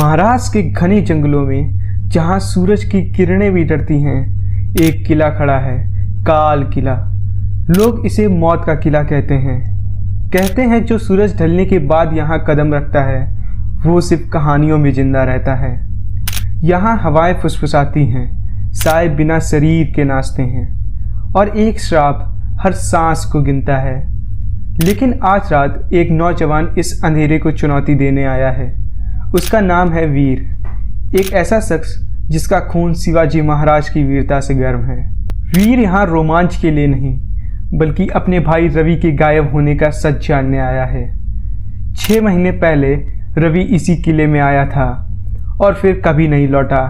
महाराष्ट्र के घने जंगलों में जहां सूरज की किरणें भी डरती हैं, एक किला खड़ा है, काल किला। लोग इसे मौत का किला कहते हैं जो सूरज ढलने के बाद यहाँ कदम रखता है वो सिर्फ कहानियों में जिंदा रहता है। यहाँ हवाएं फुसफुसाती हैं, साए बिना शरीर के नाचते हैं और एक श्राप हर सांस को गिनता है। लेकिन आज रात एक नौजवान इस अंधेरे को चुनौती देने आया है। उसका नाम है वीर, एक ऐसा शख्स जिसका खून शिवाजी महाराज की वीरता से गर्म है। वीर यहाँ रोमांच के लिए नहीं बल्कि अपने भाई रवि के गायब होने का सच जानने आया है। 6 महीने पहले रवि इसी किले में आया था और फिर कभी नहीं लौटा।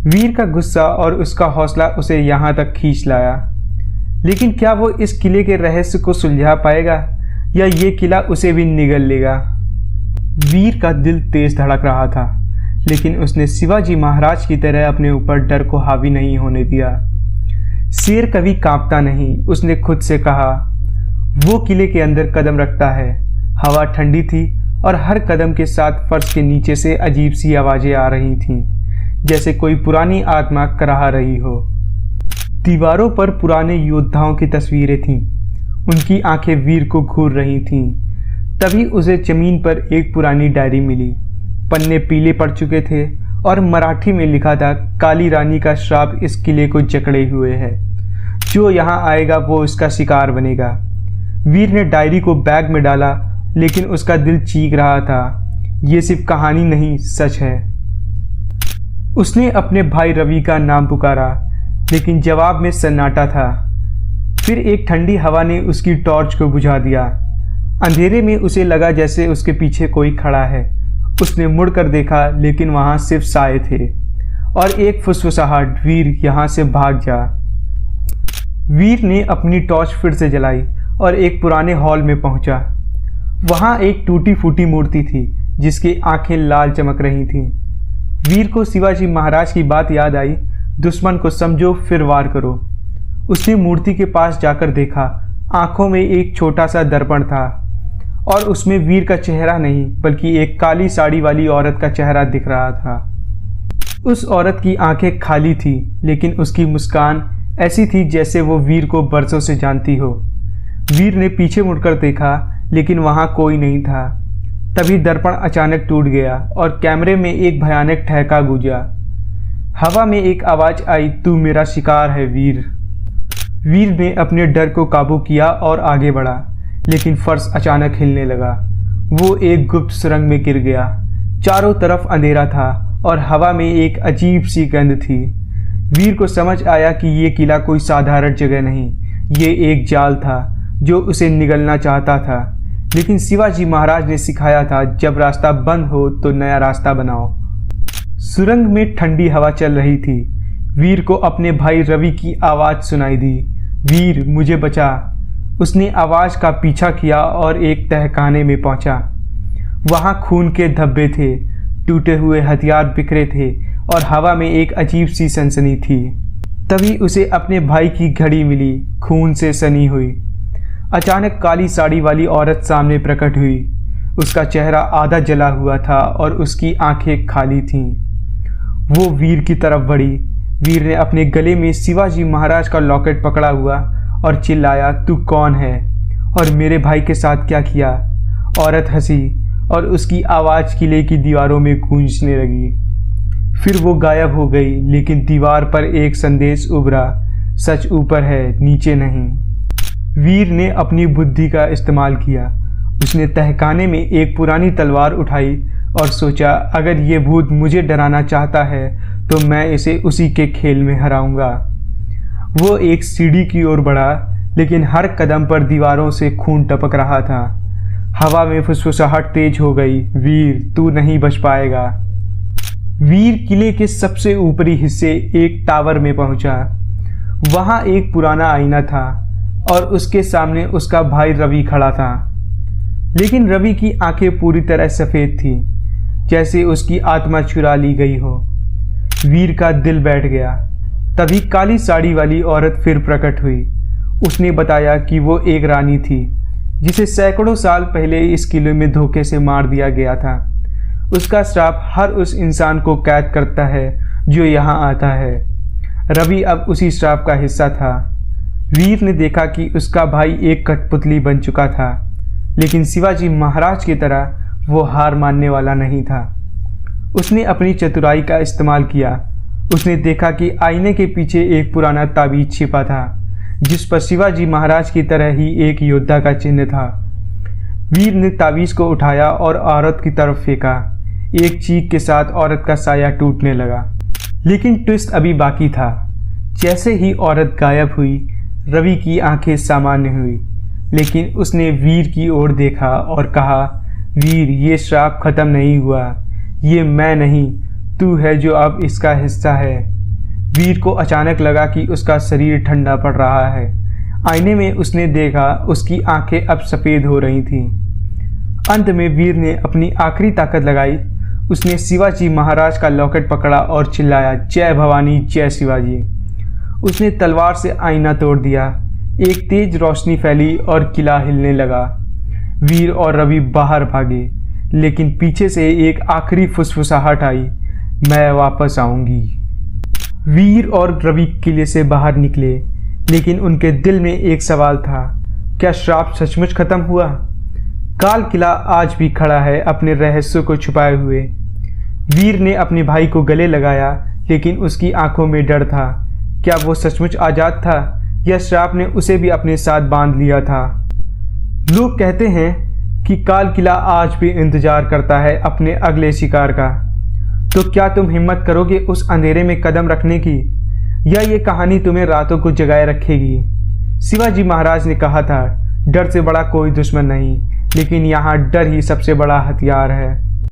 वीर का गुस्सा और उसका हौसला उसे यहाँ तक खींच लाया। लेकिन क्या वो इस किले के रहस्य को सुलझा पाएगा या ये किला उसे भी निगल लेगा? वीर का दिल तेज धड़क रहा था, लेकिन उसने शिवाजी महाराज की तरह अपने ऊपर डर को हावी नहीं होने दिया। शेर कभी कांपता नहीं, उसने खुद से कहा। वो किले के अंदर कदम रखता है। हवा ठंडी थी और हर कदम के साथ फर्श के नीचे से अजीब सी आवाजें आ रही थीं, जैसे कोई पुरानी आत्मा कराह रही हो। दीवारों पर पुराने योद्धाओं की तस्वीरें थीं। उनकी आंखें वीर को घूर रही थीं। तभी उसे जमीन पर एक पुरानी डायरी मिली। पन्ने पीले पड़ चुके थे और मराठी में लिखा था, काली रानी का श्राप इस किले को जकड़े हुए है। जो यहाँ आएगा वो इसका शिकार बनेगा। वीर ने डायरी को बैग में डाला, लेकिन उसका दिल चीख रहा था, ये सिर्फ कहानी नहीं, सच है। उसने अपने भाई रवि का नाम पुकारा, लेकिन जवाब में सन्नाटा था। फिर एक ठंडी हवा ने उसकी टॉर्च को बुझा दिया। अंधेरे में उसे लगा जैसे उसके पीछे कोई खड़ा है। उसने मुड़कर देखा, लेकिन वहां सिर्फ साए थे और एक फुसफुसाहट, वीर यहाँ से भाग जा। वीर ने अपनी टॉर्च फिर से जलाई और एक पुराने हॉल में पहुंचा। वहां एक टूटी फूटी मूर्ति थी जिसकी आंखें लाल चमक रही थीं। वीर को शिवाजी महाराज की बात याद आई, दुश्मन को समझो फिर वार करो। उसने मूर्ति के पास जाकर देखा। आंखों में एक छोटा सा दर्पण था और उसमें वीर का चेहरा नहीं बल्कि एक काली साड़ी वाली औरत का चेहरा दिख रहा था। उस औरत की आंखें खाली थी, लेकिन उसकी मुस्कान ऐसी थी जैसे वो वीर को बरसों से जानती हो। वीर ने पीछे मुड़कर देखा, लेकिन वहां कोई नहीं था। तभी दर्पण अचानक टूट गया और कैमरे में एक भयानक ठहका गूंजा। हवा में एक आवाज आई, तू मेरा शिकार है वीर। वीर ने अपने डर को काबू किया और आगे बढ़ा, लेकिन फर्श अचानक हिलने लगा। वो एक गुप्त सुरंग में गिर गया। चारों तरफ अंधेरा था और हवा में एक अजीब सी गंध थी। वीर को समझ आया कि ये किला कोई साधारण जगह नहीं, ये एक जाल था जो उसे निगलना चाहता था। लेकिन शिवाजी महाराज ने सिखाया था, जब रास्ता बंद हो तो नया रास्ता बनाओ। सुरंग में ठंडी हवा चल रही थी। वीर को अपने भाई रवि की आवाज़ सुनाई दी, वीर मुझे बचा। उसने आवाज़ का पीछा किया और एक तहखाने में पहुंचा। वहां खून के धब्बे थे, टूटे हुए हथियार बिखरे थे और हवा में एक अजीब सी सनसनी थी। तभी उसे अपने भाई की घड़ी मिली, खून से सनी हुई। अचानक काली साड़ी वाली औरत सामने प्रकट हुई। उसका चेहरा आधा जला हुआ था और उसकी आंखें खाली थीं। वो वीर की तरफ बढ़ी। वीर ने अपने गले में शिवाजी महाराज का लॉकेट पकड़ा हुआ और चिल्लाया, तू कौन है और मेरे भाई के साथ क्या किया? औरत हंसी और उसकी आवाज़ किले की दीवारों में गूंजने लगी। फिर वो गायब हो गई, लेकिन दीवार पर एक संदेश उभरा, सच ऊपर है, नीचे नहीं। वीर ने अपनी बुद्धि का इस्तेमाल किया। उसने तहखाने में एक पुरानी तलवार उठाई और सोचा, अगर ये भूत मुझे डराना चाहता है तो मैं इसे उसी के खेल में हराऊंगा। वो एक सीढ़ी की ओर बढ़ा, लेकिन हर कदम पर दीवारों से खून टपक रहा था। हवा में फुसफुसाहट तेज हो गई, वीर तू नहीं बच पाएगा। वीर किले के सबसे ऊपरी हिस्से एक टावर में पहुंचा। वहां एक पुराना आईना था और उसके सामने उसका भाई रवि खड़ा था। लेकिन रवि की आंखें पूरी तरह सफ़ेद थीं, जैसे उसकी आत्मा चुरा ली गई हो। वीर का दिल बैठ गया। तभी काली साड़ी वाली औरत फिर प्रकट हुई। उसने बताया कि वो एक रानी थी जिसे सैकड़ों साल पहले इस किले में धोखे से मार दिया गया था। उसका श्राप हर उस इंसान को कैद करता है जो यहाँ आता है। रवि अब उसी श्राप का हिस्सा था। वीर ने देखा कि उसका भाई एक कठपुतली बन चुका था, लेकिन शिवाजी महाराज की तरह वो हार मानने वाला नहीं था। उसने अपनी चतुराई का इस्तेमाल किया। उसने देखा कि आईने के पीछे एक पुराना ताबीज छिपा था, जिस पर शिवाजी महाराज की तरह ही एक योद्धा का चिन्ह था। वीर ने ताबीज को उठाया और औरत की तरफ फेंका। एक चीख के साथ औरत का साया टूटने लगा। लेकिन ट्विस्ट अभी बाकी था। जैसे ही औरत गायब हुई, रवि की आंखें सामान्य हुई, लेकिन उसने वीर की ओर देखा और कहा, वीर, ये श्राप खत्म नहीं हुआ। ये मैं नहीं, तू है जो अब इसका हिस्सा है। वीर को अचानक लगा कि उसका शरीर ठंडा पड़ रहा है। आईने में उसने देखा उसकी आंखें अब सफ़ेद हो रही थीं। अंत में वीर ने अपनी आखिरी ताकत लगाई। उसने शिवाजी महाराज का लॉकेट पकड़ा और चिल्लाया, जय भवानी, जय शिवाजी। उसने तलवार से आईना तोड़ दिया। एक तेज रोशनी फैली और किला हिलने लगा। वीर और रवि बाहर भागे, लेकिन पीछे से एक आखिरी फुसफुसाहट आई, मैं वापस आऊंगी। वीर और रवि किले से बाहर निकले, लेकिन उनके दिल में एक सवाल था, क्या श्राप सचमुच खत्म हुआ? काल किला आज भी खड़ा है अपने रहस्यों को छुपाए हुए। वीर ने अपने भाई को गले लगाया, लेकिन उसकी आंखों में डर था। क्या वो सचमुच आज़ाद था या श्राप ने उसे भी अपने साथ बांध लिया था? लोग कहते हैं कि काल किला आज भी इंतजार करता है अपने अगले शिकार का। तो क्या तुम हिम्मत करोगे उस अंधेरे में कदम रखने की, या ये कहानी तुम्हें रातों को जगाए रखेगी? शिवाजी महाराज ने कहा था, डर से बड़ा कोई दुश्मन नहीं, लेकिन यहाँ डर ही सबसे बड़ा हथियार है।